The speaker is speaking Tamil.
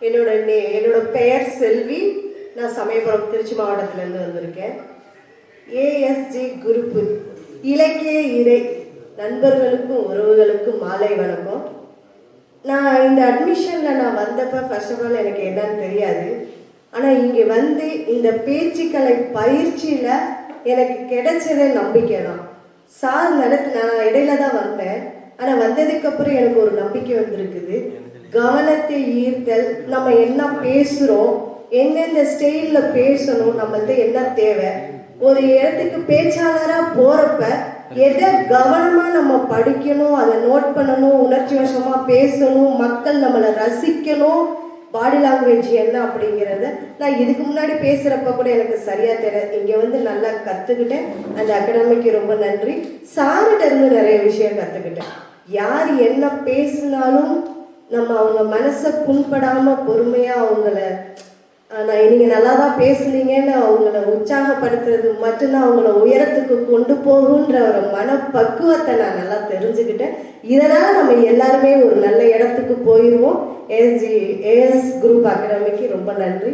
என்னோட பெயர் செல்வி. நான் சமயபுரம் திருச்சி மாவட்டத்திலேருந்து வந்திருக்கேன். ஏஎஸ்ஜி குரூப்பு இலக்கிய இறை நண்பர்களுக்கும் உறவுகளுக்கும் மாலை வணக்கம். நான் இந்த அட்மிஷனில் நான் வந்தப்போ ஃபர்ஸ்ட் ஆஃப் ஆல் எனக்கு என்னன்னு தெரியாது. ஆனால் இங்கே வந்து இந்த பேச்சுக்கலை பயிற்சியில் எனக்கு கிடைச்சதே நம்பிக்கை தான். சார் நான் இடையில தான் வந்தேன். ஆனால் வந்ததுக்கப்புறம் எனக்கு ஒரு நம்பிக்கை வந்திருக்குது. கவனத்தை ஈர்த்தல், நம்ம என்ன பேசுகிறோம், எந்தெந்த ஸ்டைலில் பேசணும், நம்மள்ட்ட என்ன தேவை, ஒரு இடத்துக்கு பேச்சாளராக போகிறப்ப எதை கவனமாக நம்ம படிக்கணும், அதை நோட் பண்ணணும், உணர்ச்சி வசமாக பேசணும், மக்கள் நம்மளை ரசிக்கணும், பாடி லாங்குவேஜ் என்ன அப்படிங்கிறத நான் இதுக்கு முன்னாடி பேசுகிறப்ப கூட எனக்கு சரியாக தெரியாது. இங்கே வந்து நல்லா கற்றுக்கிட்டேன். அந்த அகாடமிக்கு ரொம்ப நன்றி. சார்கிட்ட இருந்து நிறைய விஷயம் கற்றுக்கிட்டேன். யார் என்ன பேசினாலும் நம்ம அவங்க மனசை புண்படாமல் பொறுமையாக அவங்கள நீங்கள் நல்லா தான் பேசுனீங்கன்னு அவங்கள உற்சாகப்படுத்துறது மட்டும்தான் அவங்கள உயரத்துக்கு கொண்டு போகுன்ற ஒரு மனப்பக்குவத்தை நான் நல்லா தெரிஞ்சுக்கிட்டேன். இதனால் நம்ம எல்லாருமே ஒரு நல்ல இடத்துக்கு போயிடுவோம். ஏஎஸ் குரூப் அகாடமிக்கு ரொம்ப நன்றி.